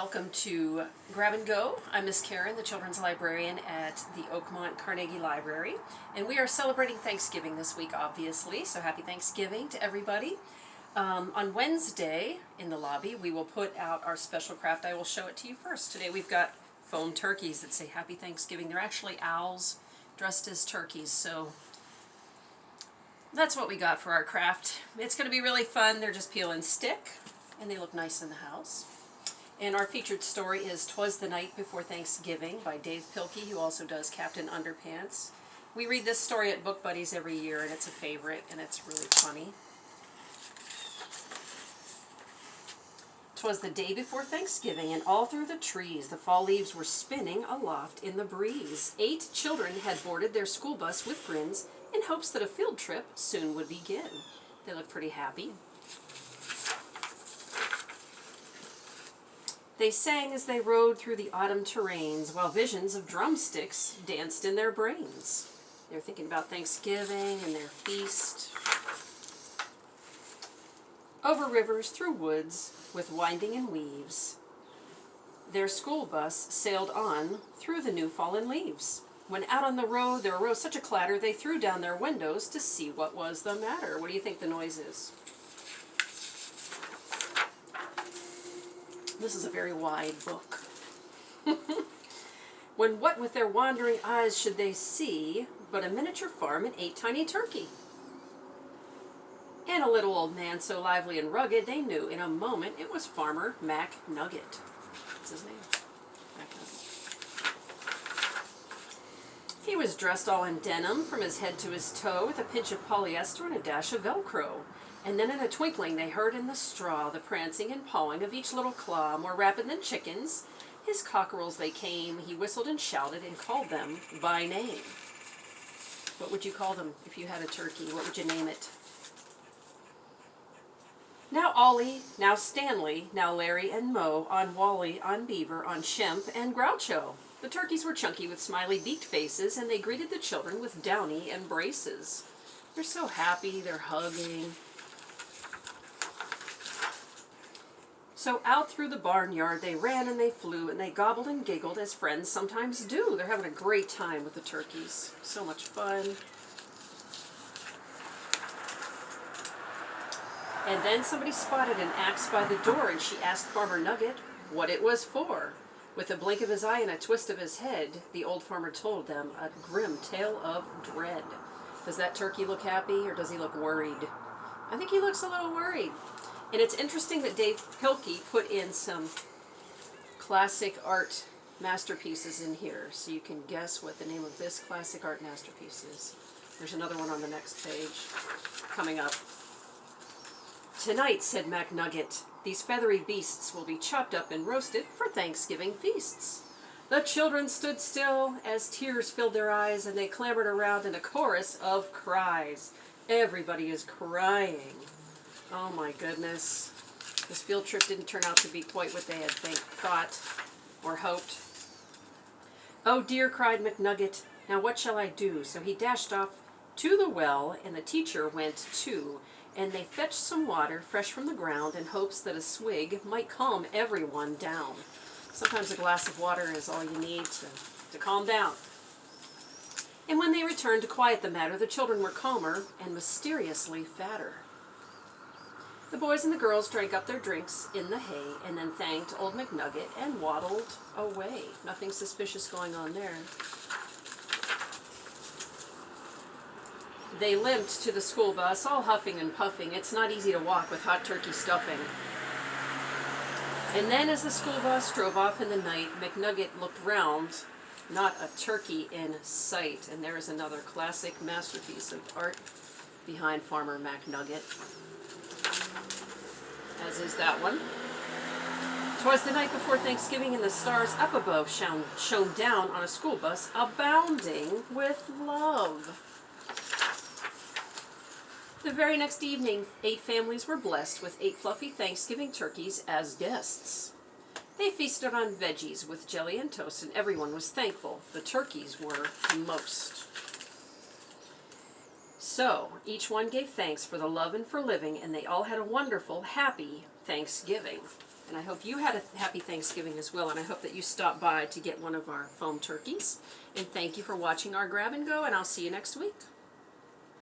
welcome to Grab and Go. I'm Miss Karen, the children's librarian at the Oakmont Carnegie Library, and we are celebrating Thanksgiving this week, obviously, so happy Thanksgiving to everybody. On Wednesday in the lobby, we will put out our special craft. I will show it to you first. Today we've got foam turkeys that say Happy Thanksgiving. They're actually owls dressed as turkeys, so that's what we got for our craft. It's going to be really fun. They're just peel and stick, and they look nice in the house. And our featured story is "Twas the Night Before Thanksgiving" by Dave Pilkey, who also does Captain Underpants. We read this story at Book Buddies every year, and it's a favorite, and it's really funny. "'Twas the day before Thanksgiving, and all through the trees the fall leaves were spinning aloft in the breeze. 8 children had boarded their school bus with grins in hopes that a field trip soon would begin. They looked pretty happy. They sang as they rode through the autumn terrains, while visions of drumsticks danced in their brains. They're thinking about Thanksgiving and their feast. Over rivers, through woods, with winding and weaves, their school bus sailed on through the new fallen leaves. When out on the road there arose such a clatter, they threw down their windows to see what was the matter." What do you think the noise is? This is a very wide book. "When what with their wandering eyes should they see but a miniature farm and 8 tiny turkey, and a little old man so lively and rugged they knew in a moment it was Farmer Mack Nuggett." That's his name. Mack Nuggett. He was dressed all in denim from his head to his toe, with a pinch of polyester and a dash of Velcro. And then in a twinkling they heard in the straw the prancing and pawing of each little claw, more rapid than chickens. His cockerels they came, he whistled and shouted and called them by name. What would you call them if you had a turkey? What would you name it? Now Ollie, now Stanley, now Larry and Mo, on Wally, on Beaver, on Shemp and Groucho. The turkeys were chunky with smiley beaked faces, and they greeted the children with downy embraces. They're so happy, they're hugging. So out through the barnyard they ran and they flew, and they gobbled and giggled as friends sometimes do. They're having a great time with the turkeys. So much fun. And then somebody spotted an axe by the door, and she asked Farmer Nuggett what it was for. With a blink of his eye and a twist of his head, the old farmer told them a grim tale of dread. Does that turkey look happy, or does he look worried? I think he looks a little worried. And it's interesting that Dave Pilkey put in some classic art masterpieces in here, so you can guess what the name of this classic art masterpiece is. There's another one on the next page coming up. "Tonight," said Mack Nuggett, "these feathery beasts will be chopped up and roasted for Thanksgiving feasts." The children stood still as tears filled their eyes, and they clamored around in a chorus of cries. Everybody is crying. Oh my goodness. This field trip didn't turn out to be quite what they had thought or hoped. "Oh dear," cried McNugget, "now what shall I do?" So he dashed off to the well, and the teacher went too, and they fetched some water fresh from the ground in hopes that a swig might calm everyone down. Sometimes a glass of water is all you need to calm down. And when they returned to quiet the matter, the children were calmer and mysteriously fatter. The boys and the girls drank up their drinks in the hay, and then thanked old McNugget and waddled away. Nothing suspicious going on there. They limped to the school bus, all huffing and puffing. It's not easy to walk with hot turkey stuffing. And then as the school bus drove off in the night, McNugget looked round, not a turkey in sight. And there is another classic masterpiece of art behind Farmer Mack Nuggett, as is that one. "'Twas the night before Thanksgiving, and the stars up above shone down on a school bus abounding with love." The very next evening, 8 families were blessed with 8 fluffy Thanksgiving turkeys as guests. They feasted on veggies with jelly and toast, and everyone was thankful. The turkeys were most. So each one gave thanks for the love and for living, and they all had a wonderful, happy Thanksgiving. And I hope you had a happy Thanksgiving as well, and I hope that you stopped by to get one of our foam turkeys. And thank you for watching our Grab and Go, and I'll see you next week.